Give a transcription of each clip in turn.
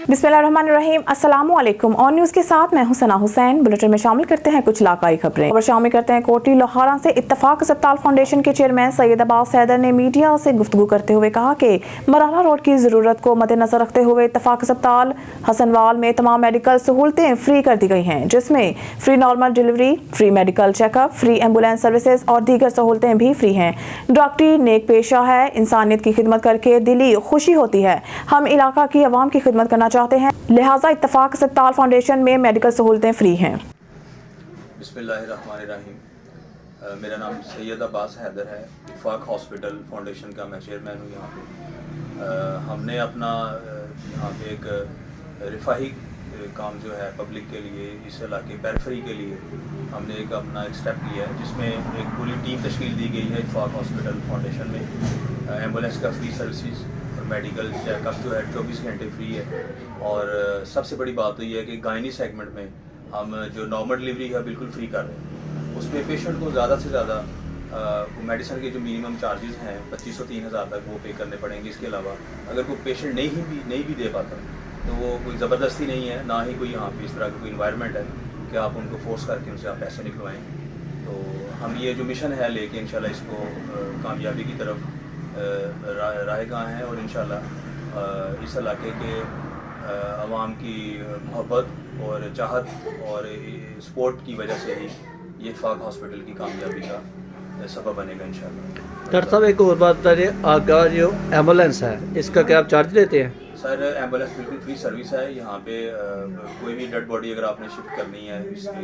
बिस्मिल्लाहिर्रहमानिर्रहीम, अस्सलामु अलैकुम। ऑन न्यूज़ के साथ मैं हूं सना हुसैन। बुलेटिन में शामिल करते हैं कुछ इलाकाई खबरें। खबर शामिल करते हैं कोटली लोहारा से इत्तफाक अस्पताल फाउंडेशन के चेयरमैन सैयद अब्बास हैदर ने मीडिया से गुफ्तगू करते हुए कहा कि मराला रोड की ज़रूरत को मद्देनजर रखते हुए इत्तफाक अस्पताल हसनवाल में तमाम मेडिकल सहूलतें फ्री कर दी गई हैं, जिसमें free normal delivery, free medical checkup, free ambulance services और दीगर सहूलतें भी फ्री हैं। डॉक्टरी नेक पेशा है, इंसानियत की खिदमत करके दिली खुशी होती है। हम इलाका की आवाम की खिदमत करना चाहते हैं, लिहाजा इत्तफाक अस्पताल फाउंडेशन में मेडिकल सहूलतें फ्री हैं। बिस्मिल्लाहिर्रहमानिर्रहीम। मेरा नाम सैयद अब्बास हैदर है। इत्तफाक हॉस्पिटल फाउंडेशन का मैं चेयरमैन हूँ यहाँ पे। हमने अपना यहाँ पे एक रिफाही काम जो है पब्लिक के लिए, इस इलाके पेरिफेरी के लिए हमने अपना एक स्टेप लिया है, जिसमें एक पूरी टीम तश्कील दी गई है इत्तफाक हॉस्पिटल फाउंडेशन में। एम्बुलेंस का फ्री सर्विसेज और मेडिकल चेकअप जो है 24 घंटे फ्री है। और सबसे बड़ी बात तो ये है कि गायनी सेगमेंट में हम जो नॉर्मल डिलीवरी है बिल्कुल फ्री कर रहे हैं। उसमें पेशेंट को ज़्यादा से ज़्यादा मेडिसिन के जो मिनिमम चार्जेस हैं 2500-3000 तक वो पे करने पड़ेंगे। इसके अलावा अगर कोई पेशेंट नहीं भी दे पाता तो वो कोई ज़बरदस्ती नहीं है, ना ही कोई यहाँ पे इस तरह का कोई इन्वायरमेंट है कि आप उनको फोर्स करके उनसे आप पैसे निकलवाएं। तो हम ये जो मिशन है लेके इंशाल्लाह इसको कामयाबी की तरफ राहेगां हैं और इंशाल्लाह इस इलाके के आवाम की मोहब्बत और चाहत और सपोर्ट की वजह से ही ये इत्तफाक हॉस्पिटल की कामयाबी का सबब बनेगा इंशाल्लाह। डॉक्टर साहब एक और बात बताइए, आपका जो एम्बुलेंस है इसका क्या आप चार्ज लेते हैं? सर एम्बुलेंस बिल्कुल फ्री सर्विस है। यहाँ पे कोई भी डेड बॉडी अगर आपने शिफ्ट करनी है इसके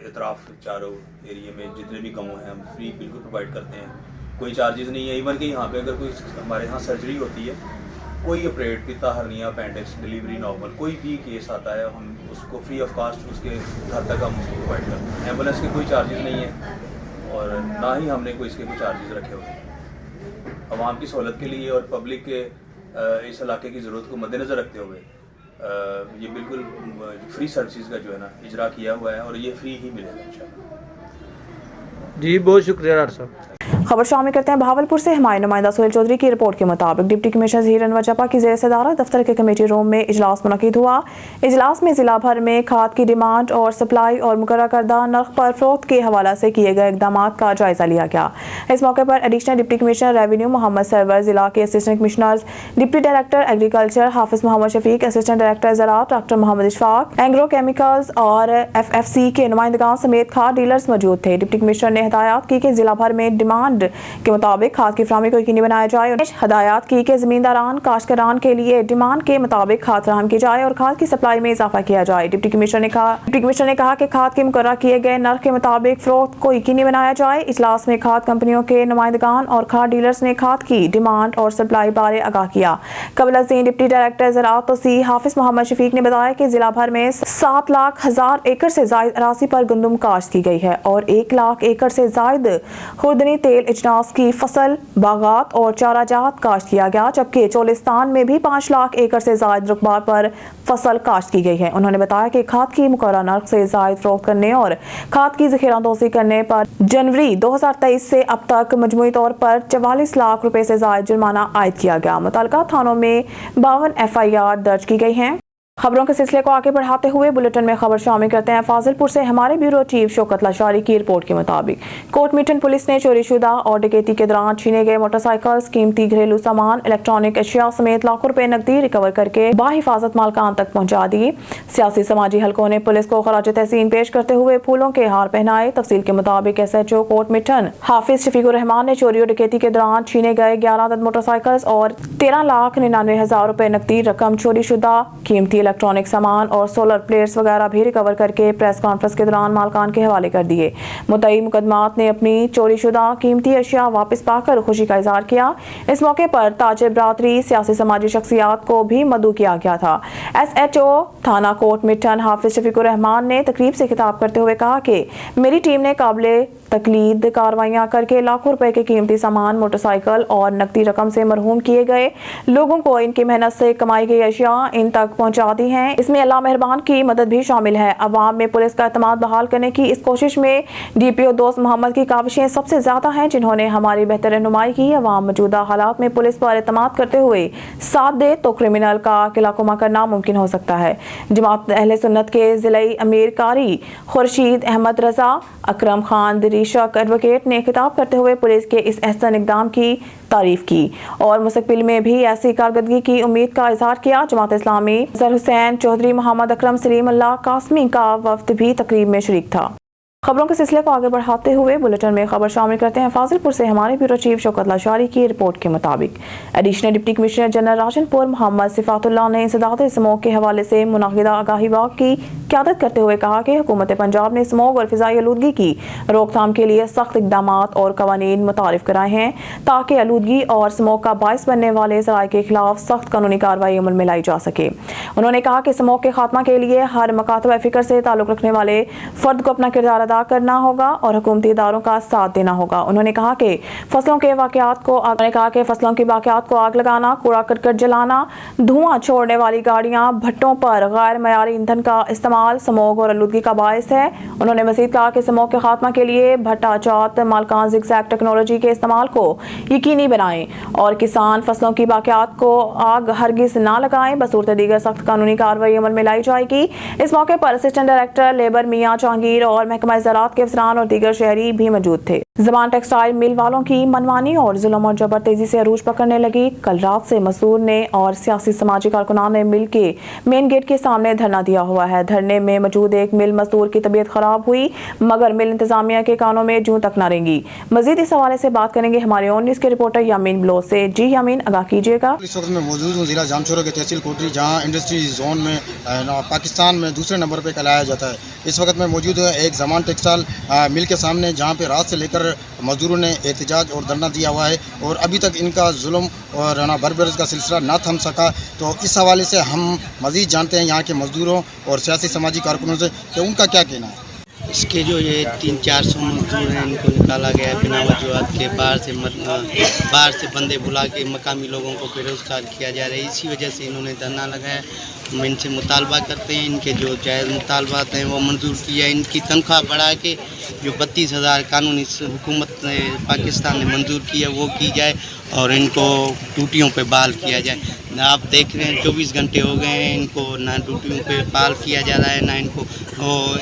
इतराफ़ चारों एरिया में जितने भी गाँव हैं हम फ्री बिल्कुल प्रोवाइड करते हैं, कोई चार्जेस नहीं है। इवन कि यहाँ पे अगर कोई हमारे यहाँ सर्जरी होती है, कोई ऑपरेट पित्ता हर्निया अपेंडिक्स डिलीवरी नॉर्मल कोई भी केस आता है, हम उसको फ्री ऑफ कास्ट उसके घर तक हम उसको प्रोवाइड करते हैं। एम्बुलेंस के कोई चार्जेस नहीं है और ना ही हमने कोई इसके कोई चार्जेस रखे हुए हैं। आवाम की सहूलत के लिए और पब्लिक के इस इलाके की ज़रूरत को मद्देनज़र रखते हुए ये बिल्कुल फ्री सर्विसेज का जो है ना इजरा किया हुआ है और ये फ्री ही मिलेगा इंशाल्लाह। जी बहुत शुक्रिया डॉक्टर साहब। खबर शामिल करते हैं भावलपुर से। हमारे नुमाइंदा सुहेल चौधरी की रिपोर्ट के मुताबिक डिप्टी कमिश्नर ज़हीर अनवर जपा की ज़ेर सदारत दफ्तर के कमेटी रूम में इजलास मुनक़िद हुआ। इजलास में ज़िला भर में खाद की डिमांड और सप्लाई और मुकर्रर करदा नर्ख पर फ़रोख्त के हवाला से किए गए इक़दाम का जायज़ा लिया गया। इस मौके पर additional deputy commissioner revenue Mohammad Sarwar, ज़िला के assistant commissioners, deputy director agriculture Hafiz Mohammad Shafiq, assistant director ज़राअत doctor Mohammad Ishfaq, agro chemicals और FFC के नुमाइंदगान समेत खाद डीलर्स मौजूद थे। डिप्टी कमिश्नर ने हिदायत की कि ज़िला भर में डिमांड के मुताबिक खाद की फराहमी को यकीनी बनाया जाए और हदायत की कि ज़मींदारान काश्तकारान के लिए डिमांड के मुताबिक खाद फराहम की जाए और खाद की सप्लाई में इजाफा किया जाए। डिप्टी कमिश्नर ने कहा कि खाद के मुकर्रर किए गए नर्ख के मुताबिक फ़रोख्त को यकीनी बनाया जाए। इजलास में खाद कंपनियों के नुमाइंदगान और खाद डीलर्स ने खाद की डिमांड और सप्लाई बारे आगाह किया। कबल डिप्टी डायरेक्टर ज़राअत तोसी हाफिज़ मोहम्मद शफीक ने बताया कि जिला भर में 7 लाख हज़ार एकड़ से ज़ायद अराज़ी पर गंदम काश्त की गई है और 1 लाख एकड़ से ज़ायद खुर्दनी तेल इजनास की फसल, बागात और चारा जात काश्त किया गया, जबकि चोलिस्तान में भी 5 लाख एकड़ से ज़ायद रकबा पर फसल काश्त की गई है। उन्होंने बताया कि खाद की मुकर्रर नर्ख से ज़ायद फ़रोख्त करने और खाद की ज़ख़ीरांदोज़ी करने पर जनवरी 2023 से अब तक मजमूई तौर पर 44 लाख रुपए से ज़ायद जुर्माना आयद किया गया। मुतल्लिका थानों में 52 FIR दर्ज की गई हैं। खबरों के सिलसिले को आगे बढ़ाते हुए बुलेटिन में खबर शामिल करते हैं फाजिलपुर से। हमारे ब्यूरो चीफ शौकत लाशारी की रिपोर्ट के मुताबिक कोट मिटन पुलिस ने चोरी शुदा और डकैती के दौरान छीने गए मोटरसाइकिल्स, कीमती घरेलू सामान, इलेक्ट्रॉनिक अशिया समेत लाखों रुपए नकदी रिकवर करके बाहिफाजत मालकान तक पहुंचा दी। सियासी समाजी हलकों ने पुलिस को खराज तहसीन पेश करते हुए फूलों के हार पहनाए। तफसील के मुताबिक SHO कोट मिटन हाफिज शफीकुर रहमान ने चोरी और डकैती के दौरान छीने गए 11 अदद मोटरसाइकिल्स और 13,99,000 रुपए नकदी रकम, चोरी शुदा कीमती इलेक्ट्रॉनिक सामान और सोलर प्लेट्स वगैरह भी रिकवर करके प्रेस कॉन्फ्रेंस के दौरान मालकान के हवाले कर दिए। मुद्दई मुकदमात ने अपनी चोरी शुदा कीमती अशिया वापस पाकर खुशी का इजहार किया। इस मौके पर ताजिर बरादरी, सियासी समाजी शख्सियात को भी मदऊ किया गया था। SHO थाना कोट मिटन हाफिज शफीकुर रहमान ने तकरीब से खिताब करते हुए कहा कि मेरी टीम ने काबिले तकलीद कार्रवाइयां करके लाखों रुपए के कीमती सामान, मोटरसाइकिल और नकदी रकम से मरहूम किए गए लोगों को इनकी मेहनत से कमाई गई अशिया इन तक पहुंचा दी हैं। इसमें अल्लाह मेहरबान की मदद भी शामिल है। अवाम में पुलिस का एतमाद बहाल करने की इस कोशिश में DPO दोस्त मोहम्मद की काविशें सबसे ज्यादा हैं, जिन्होंने हमारी बेहतर रहनुमाई की। अवाम मौजूदा हालात में पुलिस पर एतमाद करते हुए साथ दे तो क्रिमिनल का किलाकुमा करना मुमकिन हो सकता है। जमात अहले सुन्नत के जिलाई अमीर कारी खुर्शीद अहमद रजा अकरम खान दिरीशक एडवोकेट ने खिताब करते हुए पुलिस के इस अहसन इक़दाम की तारीफ की और मुस्तकबिल में भी ऐसी कारकर्दगी की उम्मीद का इजहार किया। जमात इस्लामी अजहर हुसैन चौधरी, मोहम्मद अकरम, सलीम अल्लाह कासमी का वफ्द भी तकरीब में शरीक था। खबरों के सिलसिले को आगे बढ़ाते हुए बुलेटिन में खबर शामिल करते हैं। फाजिलपुर से हमारे ब्यूरो चीफ शौकत लाशारी की रिपोर्ट के मुताबिक additional deputy commissioner general Rajanpur Mohammad Sifatullah ने इंसदाद स्मोक के हवाले से मुनाहिदा आगाही वाक की क़यादत करते हुए कहा कि हुकूमत पंजाब ने स्मोक और फ़िज़ाई आलूदगी की रोकथाम के लिए सख्त इक़दाम और कवानीन मुतारिफ कराए हैं ताकि आलूदगी और स्मोक का बायस बनने वाले ज़राए के खिलाफ सख्त कानूनी कार्रवाई अमल में लाई जा सके। उन्होंने कहा कि स्मोक के खात्मा के लिए हर मकातबा फ़िक्र से ताल्लुक़ रखने वाले फ़र्द को अपना किरदार अदा करना होगा और हुकूमती इदारों का साथ देना होगा। उन्होंने कहा कि फसलों के वाक़यात को आग लगाना, कूड़ा करकट जलाना, धुआं छोड़ने वाली गाड़ियां, भट्टों पर गैर मयारी ईंधन का इस्तेमाल स्मोक और आलूदगी का बायस है। उन्होंने मज़ीद कहा कि स्मोक के खात्मा के लिए भट्टा चात मालकान ज़िगज़ैग टेक्नोलॉजी के इस्तेमाल को यकीनी बनाएं और किसान फसलों की बाक़यात को आग हरगिज़ ना लगाएं। बसूरत दीगर सख्त कानूनी कार्रवाई अमल में लाई जाएगी। इस मौके पर असिस्टेंट डायरेक्टर लेबर मियां जहांगीर और महकमा ज़राअत के अफसरान और दीगर शहरी भी मौजूद थे। ज़बान टेक्सटाइल मिल वालों की मनमानी और जुल्म और जबर तेजी से अरूज पकड़ने लगी। कल रात से मजदूर ने और सियासी समाजी कारकुनान ने मिल के मेन गेट के सामने धरना दिया हुआ है। धरने में मौजूद एक मिल मजदूर की तबीयत खराब हुई मगर मिल इंतजामिया के कानों में जूं तक न रेंगी। मजीद इस हवाले से बात करेंगे हमारे ऑन न्यूज़ के रिपोर्टर यामीन बलोच से। जी यामीन, आगाह कीजिएगा। इस वक्त मैं मौजूद हूँ जिला जामचोरा के तहसील कोटरी, जहाँ इंडस्ट्री जोन में पाकिस्तान में दूसरे नंबर पर कहलाया जाता है। इस वक्त मैं मौजूद हूँ एक ज़मान टेक्सटाइल मिल के सामने, जहाँ पे रात से लेकर मजदूरों ने एहतजाज और धरना दिया हुआ है और अभी तक इनका जुल्म और बरबरस का सिलसिला ना थम सका। तो इस हवाले से हम मज़ीद जानते हैं यहाँ के मजदूरों और सियासी समाजी कारकुनों से कि उनका क्या कहना है। इसके जो ये 300-400 मजदूर हैं, इनको निकाला गया है बिना वजूहत के। बाहर से बंदे बुला के मकामी लोगों को बेरोज़गार किया जा रहा है। इसी वजह से इन्होंने धरना लगाया। हम इनसे मुतालबा करते हैं, इनके जो जायज़ मुतालबात हैं वो मंजूर किया। इनकी तनख्वाह बढ़ा के जो 32,000 कानूनी हुकूमत ने पाकिस्तान ने मंजूर किया वो की जाए और इनको ड्यूटियों पे बहाल किया जाए। आप देख रहे हैं 24 घंटे हो गए हैं, इनको ना ड्यूटियों पे बहाल किया जा रहा है, ना इनको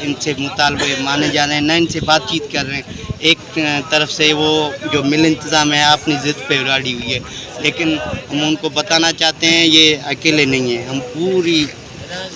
इनसे मुतालबे माने जा रहे हैं, ना इनसे बातचीत कर रहे हैं। एक तरफ से वो जो मिल इंतज़ाम है अपनी ज़िद पे गाड़ी हुई है, लेकिन हम उनको बताना चाहते हैं ये अकेले नहीं है। हम पूरी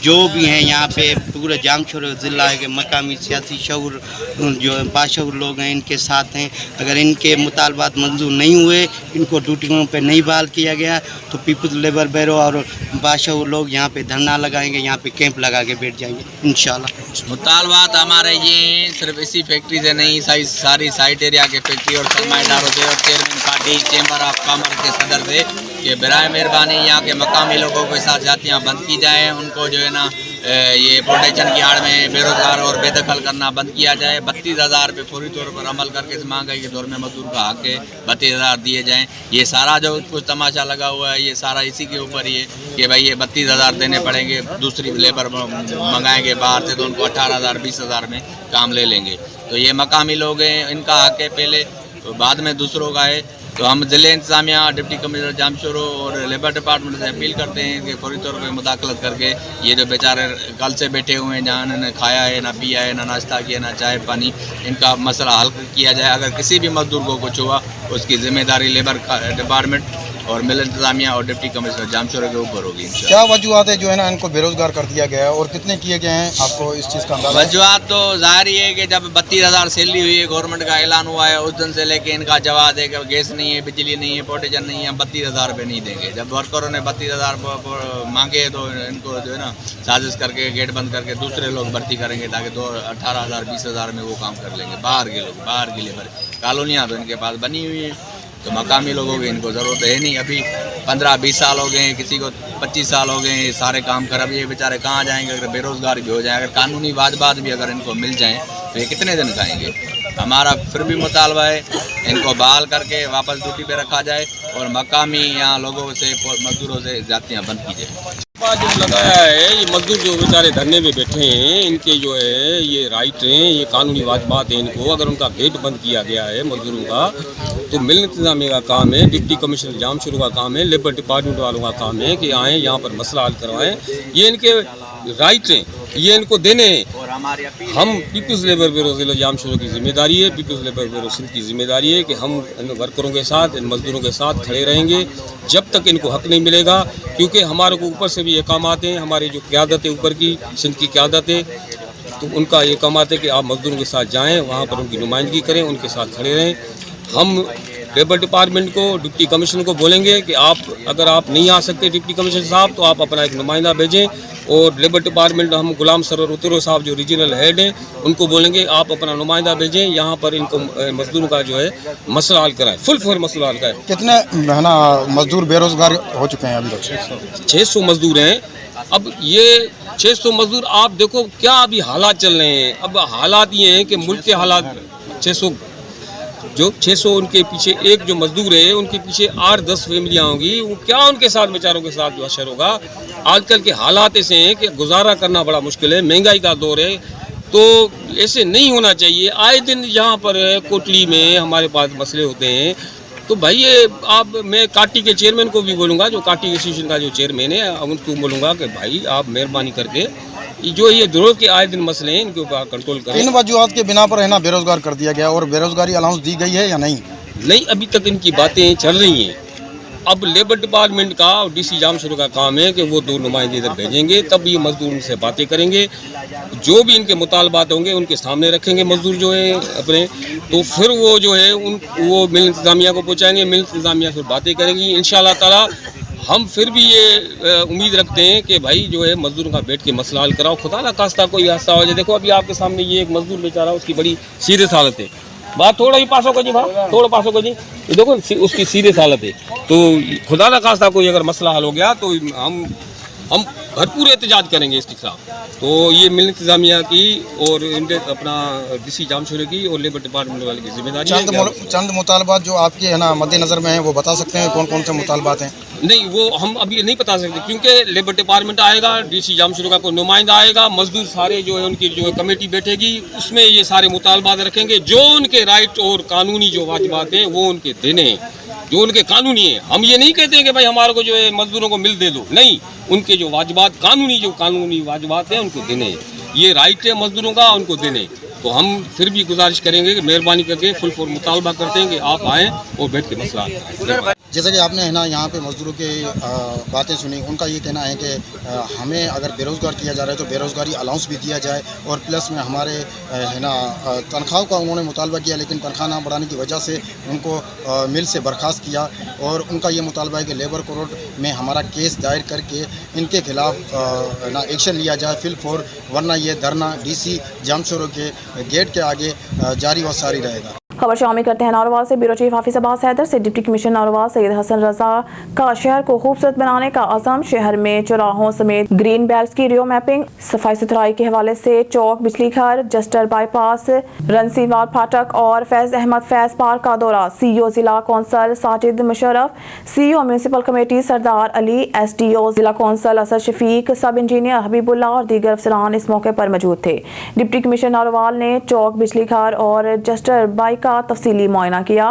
जो भी हैं यहाँ पे पूरे जामचोरा ज़िला के मकामी सियासी शऊर जो बाशऊर लोग हैं इनके साथ हैं। अगर इनके मुतालबात मंजूर नहीं हुए, इनको ड्यूटियों पे नहीं बहाल किया गया तो पीपल्स लेबर ब्यूरो और बाशऊर लोग यहाँ पे धरना लगाएंगे, यहाँ पे कैंप लगा के बैठ जाएंगे इंशाल्लाह। मुतालबात हमारे ये हैं, सिर्फ इसी फैक्ट्री से नहीं, सारी साइट एरिया के फैक्ट्री और सरमाएदारों से और chairman party chamber of commerce के सदर से कि बराए मेहरबानी यहाँ के मकामी लोगों के साथ जातियाँ बंद की जाए। उनको जो है ना ये प्रोटेक्शन की आड़ में बेरोजगार और बेदखल करना बंद किया जाए। 32,000 पे फौरी तौर पर अमल करके इस महंगाई के दौर में मजदूर का हक है 32,000 दिए जाएँ। ये सारा जो कुछ तमाशा लगा हुआ है ये सारा इसी के ऊपर ही है कि भाई ये 32,000 देने पड़ेंगे। दूसरी लेबर मंगाएंगे बाहर से तो उनको 18,000 20,000 में काम ले लेंगे। तो ये मकामी लोग हैं, इनका हक है पहले, तो बाद में दूसरों का है। तो हम ज़िले इंतज़ामिया डिप्टी कमिश्नर जामचोरा और लेबर डिपार्टमेंट से अपील करते हैं कि फौरी तौर पर मुदाखलत करके ये जो बेचारे कल से बैठे हुए हैं, जहाँ इन्होंने खाया है ना पिया है ना नाश्ता किया ना चाय पानी, इनका मसला हल किया जाए। अगर किसी भी मजदूर को कुछ हुआ उसकी ज़िम्मेदारी लेबर डिपार्टमेंट और मिल इंतज़ामिया और डिप्टी कमिश्नर जामचोरा के ऊपर होगी। क्या वजूहत है जो है ना इनको बेरोजगार कर दिया गया है और कितने किए गए हैं, आपको इस चीज़ का अंदाजा? वजूहत तो ज़ाहिर ही है कि जब 32,000 सैलरी हुई है, गवर्नमेंट का ऐलान हुआ है, उस दिन से लेके इनका जवाब है कि गैस नहीं है, बिजली नहीं है, पोटेशन नहीं है, 32,000 रुपये नहीं देंगे। जब वर्करों ने 32,000 मांगे तो इनको जो है ना साजिश करके गेट बंद करके दूसरे लोग भर्ती करेंगे ताकि 18,000 20,000 में वो काम कर लेंगे। बाहर के लोग, बाहर की लेबर कॉलोनियाँ तो इनके पास बनी हुई हैं, तो मकामी लोगों की इनको ज़रूरत है नहीं। अभी 15-20 साल हो गए हैं, किसी को 25 साल हो गए हैं, सारे काम कर। अब ये बेचारे कहाँ जाएंगे अगर बेरोज़गार भी हो जाए। अगर कानूनी वाजबात भी अगर इनको मिल जाएँ तो तो ये कितने दिन खाएंगे? हमारा फिर भी मुतालबा है इनको बहाल करके वापस ड्यूटी पे रखा जाए और मकामी यहाँ लोगों से मजदूरों से जातियाँ बंद की जाए। जो लगाया है ये मजदूर जो बेचारे धरने में बैठे हैं, इनके जो है ये राइट हैं, ये कानूनी वाजिबात है इनको। अगर उनका गेट बंद किया गया है मजदूरों का, तो मिल इंतजामिया का काम है, डिप्टी कमिश्नर जाम शुरू का काम है, लेबर डिपार्टमेंट वालों का काम है कि आएँ यहाँ पर मसला हल करवाएं। ये इनके राइट हैं, ये इनको देने हैं। हम पीपल्स लेबर ब्यूरो ज़िला जाम शुरू की जिम्मेदारी है, पीपल्स लेबर ब्यूरो सिंध की जिम्मेदारी है कि हम इन वर्करों के साथ, इन मजदूरों के साथ खड़े रहेंगे जब तक इनको हक नहीं मिलेगा। क्योंकि हमारे को ऊपर से भी ये काम आते हैं, हमारी जो क़यादत है ऊपर की सिंध की क़यादत है, तो उनका ये काम आते है कि आप मजदूरों के साथ जाएँ, वहाँ पर उनकी नुमाइंदगी करें, उनके साथ खड़े रहें। हम लेबर डिपार्टमेंट को, डिप्टी कमिश्नर को बोलेंगे कि आप अगर आप नहीं आ सकते डिप्टी कमिश्नर साहब, तो आप अपना एक नुमाइंदा भेजें। और लेबर डिपार्टमेंट हम गुलाम सरवर उतरो साहब जो रीजनल हेड हैं उनको बोलेंगे आप अपना नुमाइंदा भेजें, यहाँ पर इनको मजदूरों का जो है मसला हल कराएं, फुल फॉर मसला हल कराएं। कितने है ना मजदूर बेरोजगार हो चुके हैं अभी तक? 600 मजदूर हैं। अब ये 600 मजदूर आप देखो क्या अभी हालात चल रहे हैं। अब हालात ये हैं कि मुल्क के हालात 600 उनके पीछे एक जो मजदूर है उनके पीछे 8-10 फैमिलियाँ होंगी, वो क्या उनके साथ बेचारों के साथ जो असर होगा। आजकल के हालात ऐसे हैं कि गुजारा करना बड़ा मुश्किल है, महंगाई का दौर है, तो ऐसे नहीं होना चाहिए। आए दिन यहाँ पर कोटली में हमारे पास मसले होते हैं, तो भाई ये आप, मैं काटी के चेयरमैन को भी बोलूँगा, जो काटी एसोसिएशन का जो चेयरमैन है, उनको बोलूँगा कि भाई आप मेहरबानी करके जो ये रोज के आए दिन मसले हैं इनके ऊपर कंट्रोल करें। इन वजूहत के बिना पर है ना बेरोजगार कर दिया गया, और बेरोजगारी अलाउंस दी गई है या नहीं? नहीं, अभी तक इनकी बातें चल रही हैं। अब लेबर डिपार्टमेंट का और डीसी जाम शुरू का काम है कि वो 2 नुमाइंदे इधर भेजेंगे, तब ये मजदूर उनसे बातें करेंगे, जो भी इनके मुतालबात होंगे उनके सामने रखेंगे मजदूर जो है अपने, तो फिर वो जो है वो मिल इंतजामिया को पहुँचाएंगे, मिल इंतजामिया फिर बातें करेंगी। इंशाअल्लाह ताला हम फिर भी ये उम्मीद रखते हैं कि भाई जो है मजदूरों का बैठ के मसला हल कराओ, खुदा ना खास्ता कोई हादसा हो जाए। देखो अभी आपके सामने ये एक मजदूर बेचारा, उसकी बड़ी सीरियस हालत है, बात थोड़ा ही पासों को जी, थोड़ा पासों को जी, ये देखो उसकी सीरियस हालत है। तो खुदा ना खास्ता कोई अगर मसला हल हो गया तो हम भरपूर एहतजाज करेंगे इसके खिलाफ। तो ये मिल इंतजामिया की और अपना डीसी जामशोरे की और लेबर डिपार्टमेंट वाले की जिम्मेदारी है। चंद मुतालबात जो आपके है ना मद्देनजर में हैं वो बता सकते हैं कौन कौन से मुतालबात हैं? नहीं, वो हम अभी नहीं बता सकते, क्योंकि लेबर डिपार्टमेंट आएगा, डीसी जामशोरे का कोई नुमाइंदा आएगा, मजदूर सारे जो है उनकी जो है कमेटी बैठेगी, उसमें ये सारे मुतालबात रखेंगे। जो उनके राइट और कानूनी जो वाजिबात हैं वो उनके देने हैं, जो उनके कानूनी है। हम ये नहीं कहते हैं कि भाई हमारे को जो है मजदूरों को मिल दे दो, नहीं, उनके जो वाजिबात कानूनी वाजिबात हैं उनको देने हैं, ये राइट है मजदूरों का, उनको देने। तो हम फिर भी गुजारिश करेंगे कि मेहरबानी करके फुल फॉर मुतालबा करते हैं कि आप आएँ और बैठ के मसला हल। जैसा कि आपने है ना यहाँ पे मजदूरों के बातें सुनी, उनका ये कहना है कि हमें अगर बेरोज़गार किया जा रहा है तो बेरोज़गारी अलाउंस भी दिया जाए, और प्लस में हमारे है ना तनख्वाह का उन्होंने मुतालबा किया, लेकिन तनख्वाह ना बढ़ाने की वजह से उनको मिल से बर्खास्त किया। और उनका ये मुतालबा है कि लेबर कोर्ट में हमारा केस दायर करके इनके खिलाफ ना एक्शन लिया जाए फिल फोर, वरना ये धरना डीसी जामशोरे के गेट के आगे जारी व सारी रहेगा। खबर शामिल करते हैं नारोवाल से। ब्यूरो चीफ हाफिज अब्बास हैदर से डिप्टी कमिश्नर नारोवाल सैयद हसन रजा का शहर को खूबसूरत बनाने का अज़म। शहर में चौराहों समेत ग्रीन बेल्ट की रियो मैपिंग, सफाई सुथराई के हवाले से चौक, बिजली घर, जस्टर बाईपास, रनसीवाल फाटक और फैज अहमद फैज पार्क का दौरा। सीईओ जिला council Sajid Musharraf, CEO municipal committee Sardar Ali, SDO जिला council Asad Shafiq, sub engineer Habibullah और दीगर अफसरान इस मौके पर मौजूद थे। डिप्टी कमिश्नर नारोवाल ने चौक, बिजली घर और जस्टर बाइक का तफसीली मुआयना किया।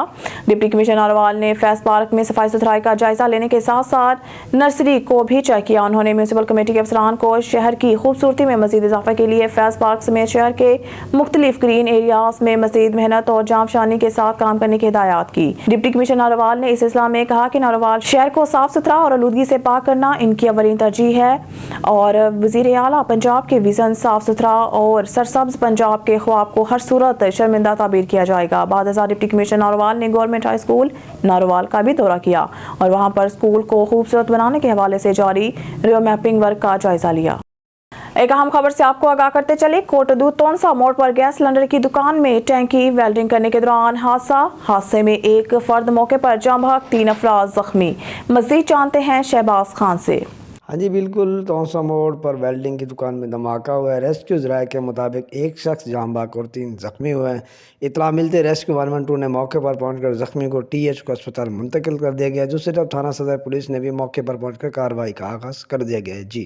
डिप्टी कमिश्नर नारोवाल ने फैज पार्क में सफाई सुथराई का जायजा लेने के साथ साथ नर्सरी को भी चेक किया। उन्होंने म्यूनसिपल कमेटी के अफसरान को शहर की खूबसूरती में मजीद इजाफे के लिए फैज पार्क समेत शहर के मुख्तलिफ ग्रीन एरियाज में मजीद मेहनत और जामशानी के साथ काम करने की हिदायत की। डिप्टी कमिश्नर नारोवाल ने इस सिलसिले में कहा कि नारोवाल शहर को साफ सुथरा और आलूदगी से पाक करना इनकी अवलीन तरजीह है, और वजीर आला पंजाब के विजन साफ सुथरा और सरसब्ज पंजाब के ख्वाब को हर सूरत शर्मिंदा ताबीर किया जाएगा। बाद डिप्टी कमिश्नर नारोवाल ने गवर्नमेंट हाई स्कूल नारोवाल का भी दौरा किया और वहां पर स्कूल को खूबसूरत बनाने के हवाले से जारी रियो मैपिंग वर्क का जायजा लिया। एक अहम खबर से आपको आगाह करते चले। कोटदू तोनसा मोड़ पर गैस सिलेंडर की दुकान में टैंकी वेल्डिंग करने के दौरान हादसे में एक फर्द मौके पर जाम बहक, 3 अफराद जख्मी। मजीद जानते हैं शहबाज खान से। ہاں جی بالکل، تونسا موڑ پر ویلڈنگ کی دکان میں دھماکہ ہوا ہے۔ ریسکیو ذرائع کے مطابق ایک شخص جاں بحق اور 3 زخمی ہوئے ہیں۔ اطلاع ملتے ریسکیو 112 نے موقع پر پہنچ کر زخمی کو TH کو اسپتال منتقل کر دیا گیا، دوسری طرف تھانہ صدر پولیس نے بھی موقع پر پہنچ کر کارروائی کا آغاز کر دیا گیا ہے۔ جی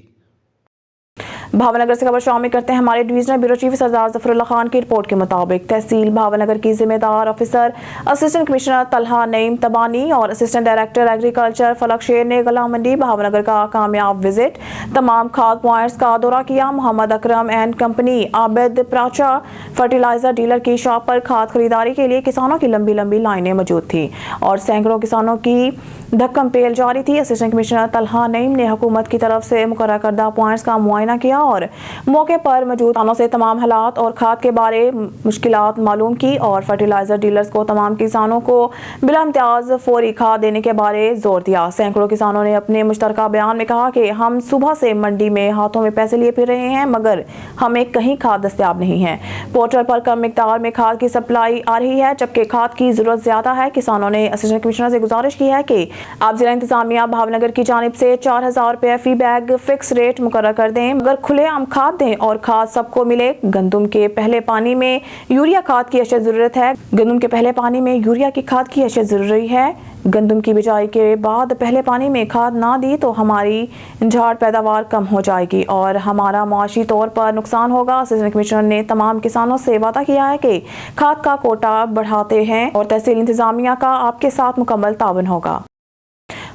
بھاونگر سے خبر شامل کرتے ہیں ہمارے ڈویژنل بیورو چیف سردار ظفر اللہ خان کی رپورٹ کے مطابق تحصیل بھاونگر کی ذمہ دار افسر اسسٹنٹ کمشنر طلحہ نعیم تبانی اور اسسٹنٹ ڈائریکٹر ایگریکلچر فلک شیر نے غلہ منڈی بھاونگر کا کامیاب وزٹ، تمام کھاد پوائنٹس کا دورہ کیا۔ Muhammad Akram and company Abid Paracha fertilizer dealer کی شاپ پر کھاد خریداری کے لیے کسانوں کی لمبی لمبی لائنیں موجود تھیں اور سینکڑوں کسانوں کی دھکم پیل جاری تھی۔ اسسٹنٹ کمشنر طلحہ نعیم نے حکومت کی طرف سے مقررہ کردہ پوائنٹس کا معائنہ کیا اور موقع پر موجود کسانوں سے تمام حالات اور کھاد کے بارے مشکلات معلوم کی اور فرٹیلائزر ڈیلرز کو تمام کسانوں کو بلا امتیاز فوری کھاد دینے کے بارے زور دیا۔ سینکڑوں کسانوں نے اپنے مشترکہ بیان میں کہا کہ ہم صبح سے منڈی میں ہاتھوں میں پیسے لیے پھر رہے ہیں مگر ہمیں کہیں کھاد دستیاب نہیں ہے۔ پورٹل پر کم مقدار میں کھاد کی سپلائی آ رہی ہے جبکہ کھاد کی ضرورت زیادہ ہے۔ کسانوں نے اسسٹنٹ کمشنر سے گزارش کی ہے کہ آپ ضلع انتظامیہ بھاونگر کی جانب سے 4000 روپے فی بیگ فکس ریٹ مقرر کر دیں مگر کھلے عام کھاد دیں اور کھاد سب کو ملے۔ گندم کے پہلے پانی میں یوریا کھاد کی اشد ضرورت ہے۔ گندم کے پہلے پانی میں یوریا کی کھاد کی اشد ضروری ہے۔ گندم کی بجائی کے بعد پہلے پانی میں کھاد نہ دی تو ہماری جھاڑ پیداوار کم ہو جائے گی اور ہمارا معاشی طور پر نقصان ہوگا۔ اسسٹنٹ کمشنر نے تمام کسانوں سے وعدہ کیا ہے کہ کھاد کا کوٹا بڑھاتے ہیں اور تحصیل انتظامیہ کا آپ کے ساتھ مکمل تعاون ہوگا۔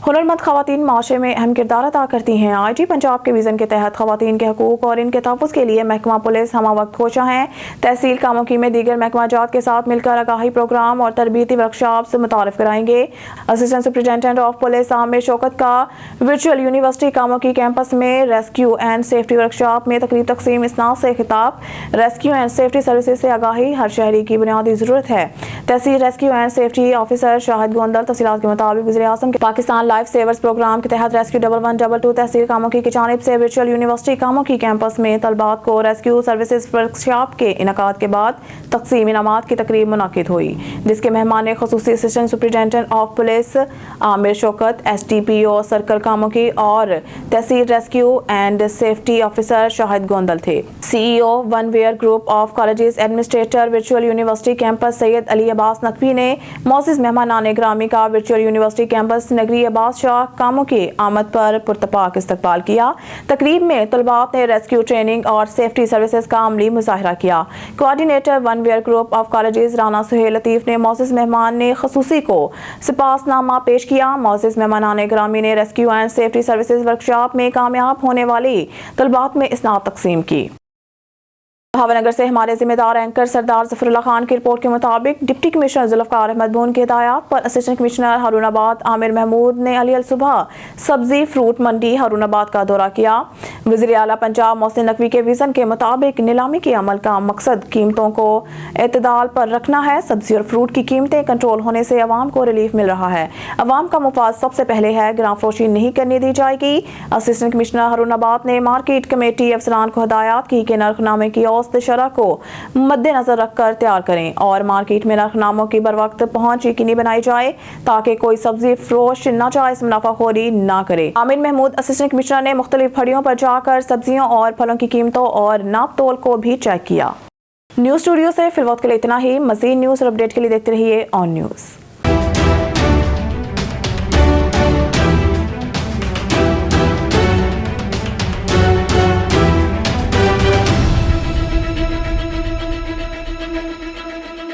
ہنرمند خواتین معاشرے میں اہم کردار ادا کرتی ہیں۔ IG پنجاب کے ویژن کے تحت خواتین کے حقوق اور ان کے تحفظ کے لیے محکمہ پولیس ہمہ وقت کوشاں ہیں۔ تحصیل کاموکی میں دیگر محکمہ جات کے ساتھ مل کر آگاہی پروگرام اور تربیتی ورکشاپس متعارف کرائیں گے۔ Assistant superintendent of police Amir شوکت کا ورچوئل یونیورسٹی کاموکی کیمپس میں ریسکیو اینڈ سیفٹی ورکشاپ میں تقریب تقسیم اسناد سے خطاب۔ ریسکیو اینڈ سیفٹی سروسز سے آگاہی ہر شہری کی بنیادی ضرورت ہے۔ تحصیل rescue and safety officer Shahid Gondal تفصیلات کے مطابق وزیر اعظم کے پاکستان لائف سیورز پروگرام کے تحت ریسکیو 1122 تحصیل کاموکی کی جانب سے ورچوئل یونیورسٹی کاموکی کیمپس میں طلباء کو ریسکیو سروسز ورکشاپ کے انعقاد کے بعد تقسیم انعامات کی تقریب منعقد ہوئی جس کے مہمان خصوصی assistant superintendent of police Amir Shaukat, SDPO circle Kamoke اور tehsil rescue and safety officer Shahid Gondal تھے۔ CEO one wear group of colleges administrator virtual university campus Syed Ali Abbas Naqvi نے معزز مہمانان گرامی کا ورچوئل یونیورسٹی کیمپس نگری عباس شاہ کاموں کی آمد پر پرتپاک استقبال کیا۔ تقریب میں طلباء نے ریسکیو ٹریننگ اور سیفٹی سروسز کا عملی مظاہرہ کیا۔ Coordinator one wear group of colleges Rana Sohail Latif نے معزز مہمان نے خصوصی کو سپاس نامہ پیش کیا۔ معزز مہمانان گرامی نے rescue and safety services workshop میں کامیاب ہونے والی طلباء میں اسناد تقسیم کی۔ بھاونگر سے ہمارے ذمہ دار اینکر سردار ظفر اللہ خان کی رپورٹ کے مطابق ڈپٹی کمشنر ذوالفقار احمد بون کی ہدایات پر اسسٹنٹ کمشنر ہارون آباد عامر محمود نے علی الصبح سبزی فروٹ منڈی ہارون آباد کا دورہ کیا۔ وزیر اعلیٰ پنجاب محسن نقوی کے ویژن کے مطابق نیلامی کے عمل کا مقصد قیمتوں کو اعتدال پر رکھنا ہے۔ سبزی اور فروٹ کی قیمتیں کنٹرول ہونے سے عوام کو ریلیف مل رہا ہے۔ عوام کا مفاد سب سے پہلے ہے، گراں فروشی نہیں کرنے دی جائے گی۔ اسسٹنٹ کمشنر ہارون آباد نے مارکیٹ کمیٹی افسران کو ہدایات کی کہ نرخ نامے کی اوسط شرح کو مد نظر رکھ کر تیار کریں اور مارکیٹ میں نرخ ناموں کی بروقت پہنچ یقینی بنائی جائے تاکہ کوئی سبزی فروش ناجائز منافع خوری نہ کرے۔ عامر محمود اسسٹنٹ کمشنر نے مختلف پھڑیوں پر جا کر سبزیوں اور پھلوں کی قیمتوں اور ناپ تول کو بھی چیک کیا۔ نیوز اسٹوڈیو سے فی الوقت کے لیے اتنا ہی۔ مزید نیوز اور اپڈیٹ کے لیے دیکھتے رہیے آن نیوز۔